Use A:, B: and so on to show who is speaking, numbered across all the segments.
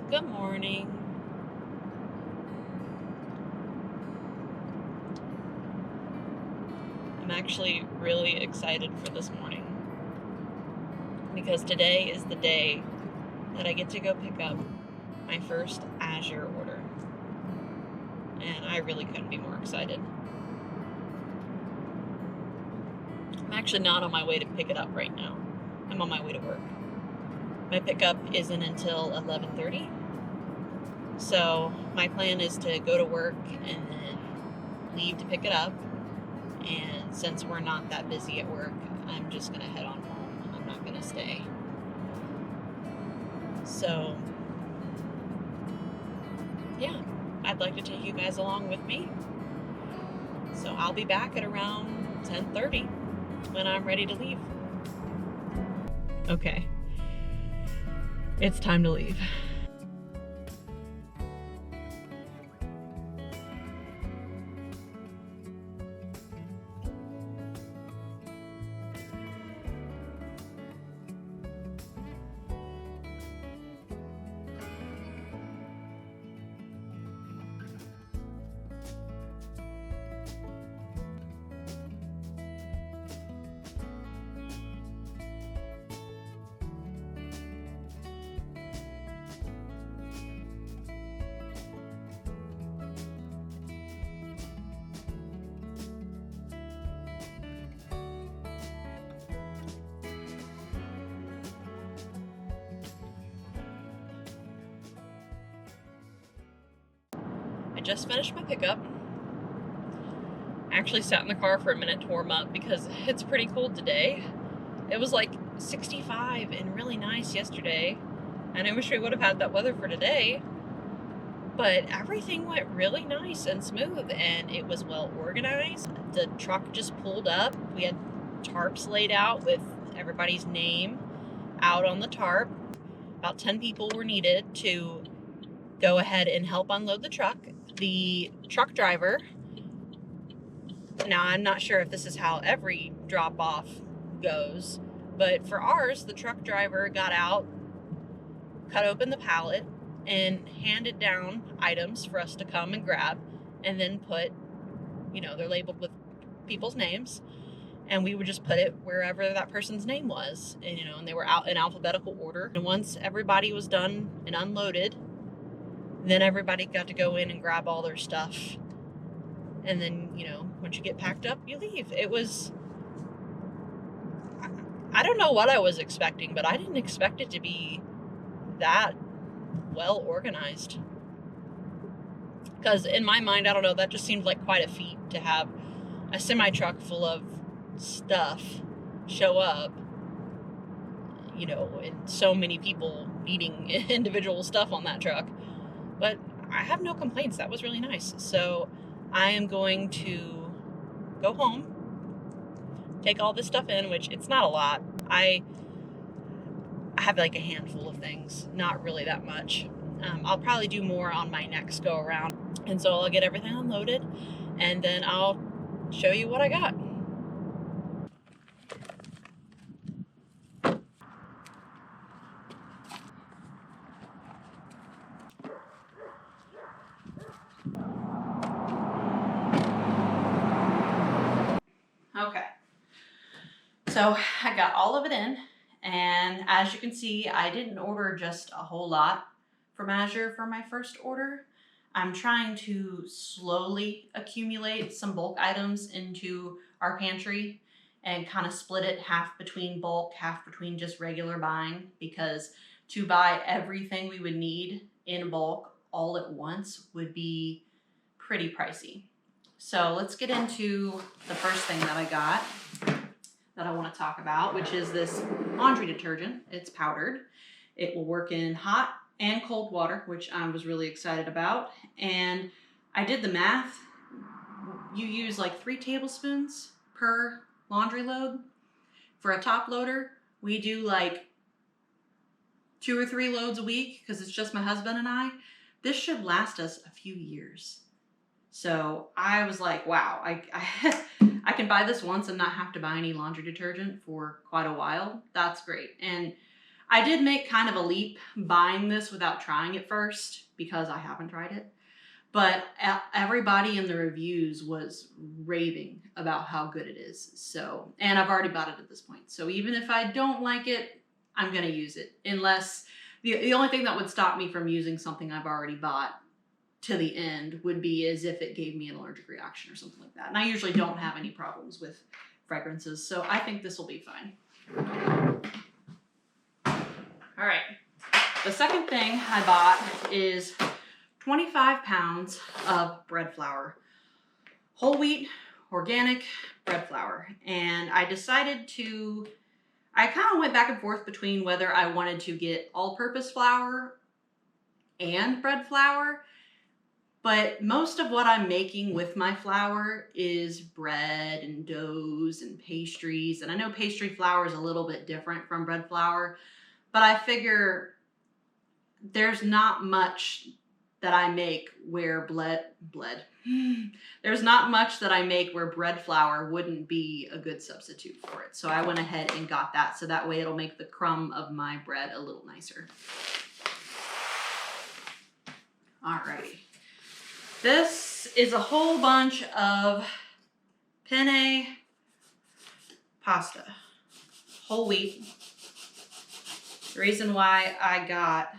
A: Good morning. I'm actually really excited for this morning because today is the day that I get to go pick up my first Azure order. And I really couldn't be more excited. I'm actually not on my way to pick it up right now. I'm on my way to work. My pickup isn't until 11:30. So my plan is to go to work and then leave to pick it up. And since we're not that busy at work, I'm just going to head on home. I'm not going to stay. So, yeah, I'd like to take you guys along with me. So I'll be back at around 10:30 when I'm ready to leave. Okay, it's time to leave. I just finished my pickup. I actually sat in the car for a minute to warm up because it's pretty cold today. It was like 65 and really nice yesterday, and I wish we would have had that weather for today. But everything went really nice and smooth, and it was well organized. The truck just pulled up. We had tarps laid out with everybody's name out on the tarp. About 10 people were needed to go ahead and help unload the truck. The truck driver, now I'm not sure if this is how every drop-off goes, but for ours, the truck driver got out, cut open the pallet, and handed down items for us to come and grab, and then put, they're labeled with people's names, and we would just put it wherever that person's name was, and they were out in alphabetical order. And once everybody was done and unloaded, then everybody got to go in and grab all their stuff. And then, once you get packed up, you leave. It was, I don't know what I was expecting, but I didn't expect it to be that well organized. Because in my mind, I don't know, that just seemed like quite a feat to have a semi-truck full of stuff show up, and so many people needing individual stuff on that truck. But I have no complaints. That was really nice. So I am going to go home, take all this stuff in, which it's not a lot. I have like a handful of things, not really that much. I'll probably do more on my next go around. And so I'll get everything unloaded, and then I'll show you what I got. Okay, so I got all of it in, and as you can see, I didn't order just a whole lot from Azure for my first order. I'm trying to slowly accumulate some bulk items into our pantry and kind of split it half between bulk, half between just regular buying, because to buy everything we would need in bulk all at once would be pretty pricey. So let's get into the first thing that I got that I want to talk about, which is this laundry detergent. It's powdered. It will work in hot and cold water, which I was really excited about. And I did the math. You use like 3 tablespoons per laundry load. For a top loader, we do like 2 or 3 loads a week because it's just my husband and I. This should last us a few years. So I was like, wow, I can buy this once and not have to buy any laundry detergent for quite a while. That's great. And
B: I did make kind of a leap buying this without trying it first because I haven't tried it. But everybody in the reviews was raving about how good it is. So, and I've already bought it at this point. So even if I don't like it, I'm going to use it. Unless the only thing that would stop me from using something I've already bought to the end would be as if it gave me an allergic reaction or something like that. And I usually don't have any problems with fragrances. So I think this will be fine. All right. The second thing I bought is 25 pounds of bread flour, whole wheat, organic bread flour. And I decided I kind of went back and forth between whether I wanted to get all-purpose flour and bread flour, but most of what I'm making with my flour is bread and doughs and pastries. And I know pastry flour is a little bit different from bread flour, but I figure there's not much that I make where there's not much that I make where bread flour wouldn't be a good substitute for it. So I went ahead and got that, so that way it'll make the crumb of my bread a little nicer. Alrighty. This is a whole bunch of penne pasta, whole wheat. The reason why I got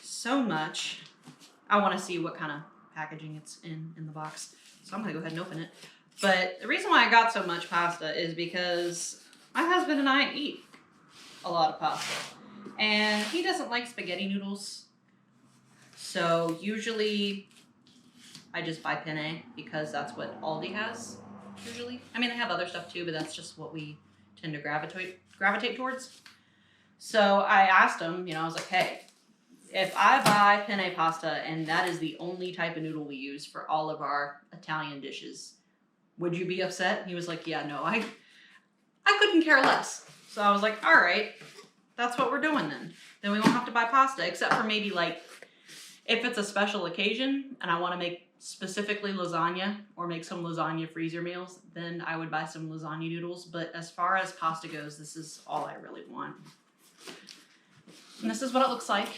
B: so much, I want to see what kind of packaging it's in the box. So I'm going to go ahead and open it. But the reason why I got so much pasta is because my husband and I eat a lot of pasta. And he doesn't like spaghetti noodles. So usually I just buy penne because that's what Aldi has usually. I mean, they have other stuff too, but that's just what we tend to gravitate towards. So I asked him, I was like, hey, if I buy penne pasta and that is the only type of noodle we use for all of our Italian dishes, would you be upset? He was like, yeah, no, I couldn't care less. So I was like, all right, that's what we're doing then. Then we won't have to buy pasta, except for maybe like if it's a special occasion and I want to make specifically lasagna or make some lasagna freezer meals, then I would buy some lasagna noodles. But as far as pasta goes, this is all I really want. And this is what it looks like.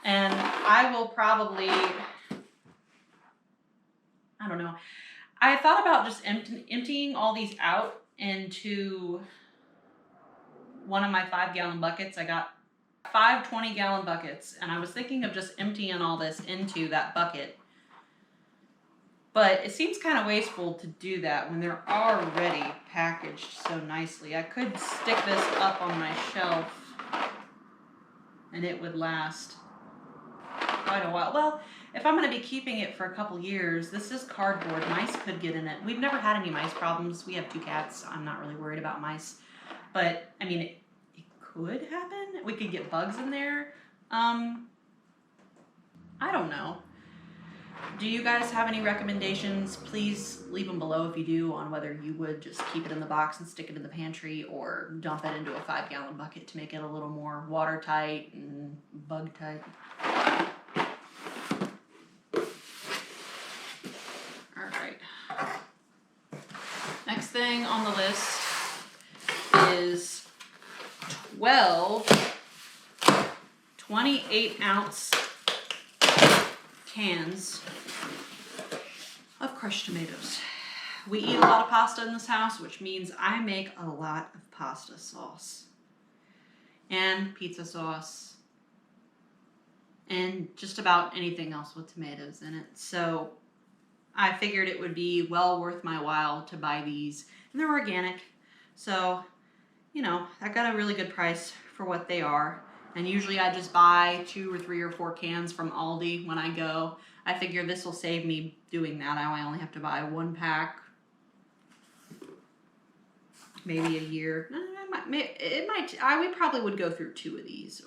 B: And I will probably, I don't know. I thought about just emptying all these out into one of my 5-gallon buckets. I got 5 20-gallon buckets, and I was thinking of just emptying all this into that bucket. But it seems kind of wasteful to do that when they're already packaged so nicely. I could stick this up on my shelf, and it would last quite a while. Well, if I'm going to be keeping it for a couple years, this is cardboard. Mice could get in it. We've never had any mice problems. We have 2 cats. I'm not really worried about mice. But, I mean, it could happen. We could get bugs in there. I don't know. Do you guys have any recommendations? Please leave them below if you do, on whether you would just keep it in the box and stick it in the pantry or dump it into a 5-gallon bucket to make it a little more watertight and bug tight. All right. Next thing on the list is 12 28-ounce cans of crushed tomatoes. We eat a lot of pasta in this house, which means I make a lot of pasta sauce and pizza sauce and just about anything else with tomatoes in it. So I figured it would be well worth my while to buy these, and they're organic. So, I got a really good price for what they are. And usually I just buy 2 or 3 or 4 cans from Aldi when I go. I figure this will save me doing that. I only have to buy 1 pack, maybe a year. We probably would go through 2 of these.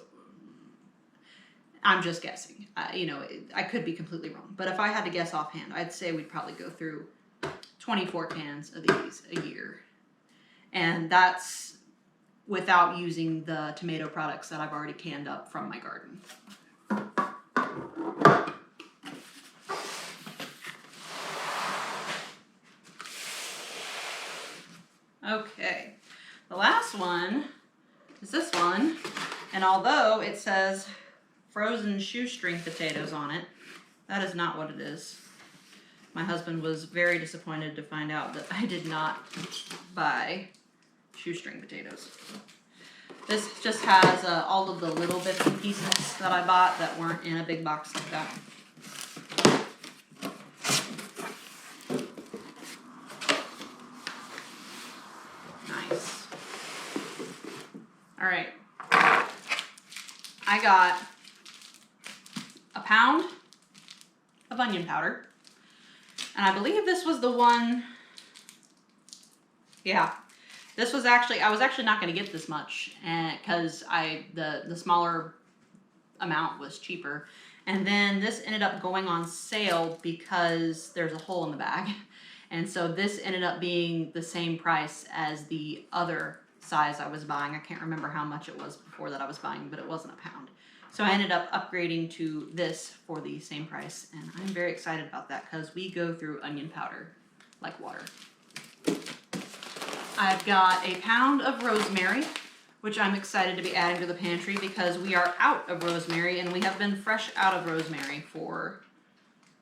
B: I'm just guessing. I could be completely wrong. But if I had to guess offhand, I'd say we'd probably go through 24 cans of these a year. And that's without using the tomato products that I've already canned up from my garden. Okay, the last one is this one. And although it says frozen shoestring potatoes on it, that is not what it is. My husband was very disappointed to find out that I did not buy shoestring potatoes. This just has all of the little bits and pieces that I bought that weren't in a big box like that. Nice. All right. I got a pound of onion powder. And I believe this was the one, yeah. This was actually, I was actually not going to get this much because the smaller amount was cheaper. And then this ended up going on sale because there's a hole in the bag. And so this ended up being the same price as the other size I was buying. I can't remember how much it was before that I was buying, but it wasn't a pound. So I ended up upgrading to this for the same price. And I'm very excited about that because we go through onion powder like water. I've got a pound of rosemary, which I'm excited to be adding to the pantry because we are out of rosemary and we have been fresh out of rosemary for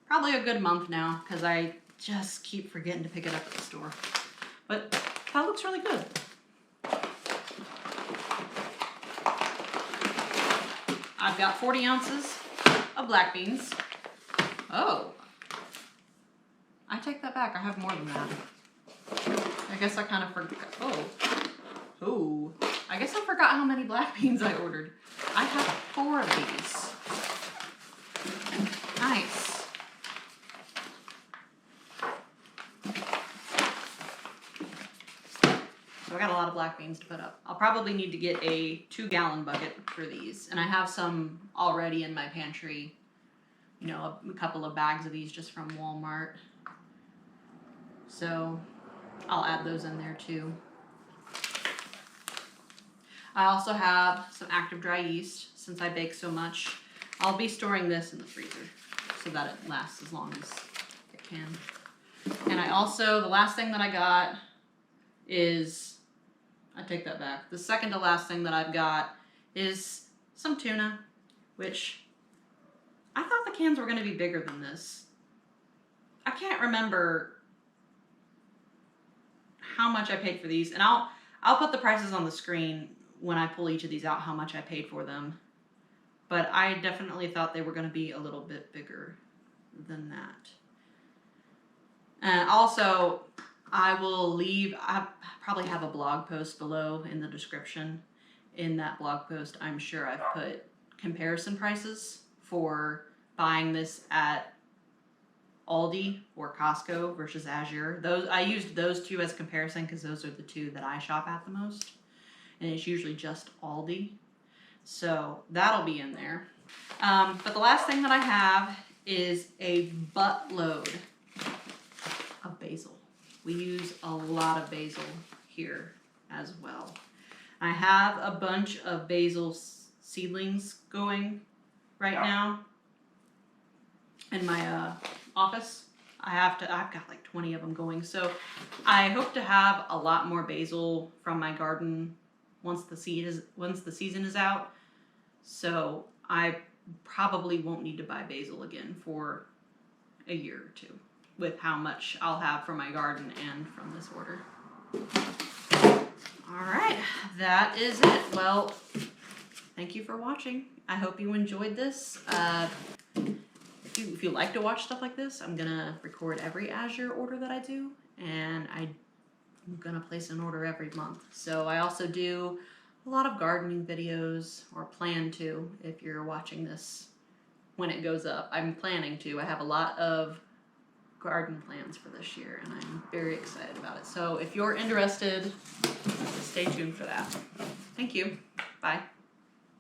B: probably a good month now because I just keep forgetting to pick it up at the store. But that looks really good. I've got 40 ounces of black beans. Oh, I take that back. I have more than that. I guess I kind of forgot. Oh, I guess I forgot how many black beans I ordered. I have 4 of these. Nice. So I got a lot of black beans to put up. I'll probably need to get a 2-gallon bucket for these. And I have some already in my pantry. You know, a couple of bags of these just from Walmart. So I'll add those in there too. I also have some active dry yeast since I bake so much. I'll be storing this in the freezer so that it lasts as long as it can. And I also, the last thing that I got is, I take that back. The second to last thing that I've got is some tuna, which I thought the cans were going to be bigger than this. I can't remember how much I paid for these, and I'll put the prices on the screen when I pull each of these out, how much I paid for them. But I definitely thought they were going to be a little bit bigger than that. And also, I probably have a blog post below in the description. In that blog post, I'm sure I've put comparison prices for buying this at Aldi or Costco versus Azure. I used those two as comparison because those are the two that I shop at the most. And it's usually just Aldi. So that'll be in there. But the last thing that I have is a buttload of basil. We use a lot of basil here as well. I have a bunch of basil seedlings going right now in my office. I've got like 20 of them going. So I hope to have a lot more basil from my garden once the season is out. So I probably won't need to buy basil again for a year or two with how much I'll have from my garden and from this order. All right, that is it. Well, thank you for watching. I hope you enjoyed this. If you like to watch stuff like this, I'm gonna record every Azure order that I do, and I'm gonna place an order every month. So I also do a lot of gardening videos, or plan to if you're watching this when it goes up. I'm planning to. I have a lot of garden plans for this year, and I'm very excited about it. So if you're interested, stay tuned for that. Thank you. Bye.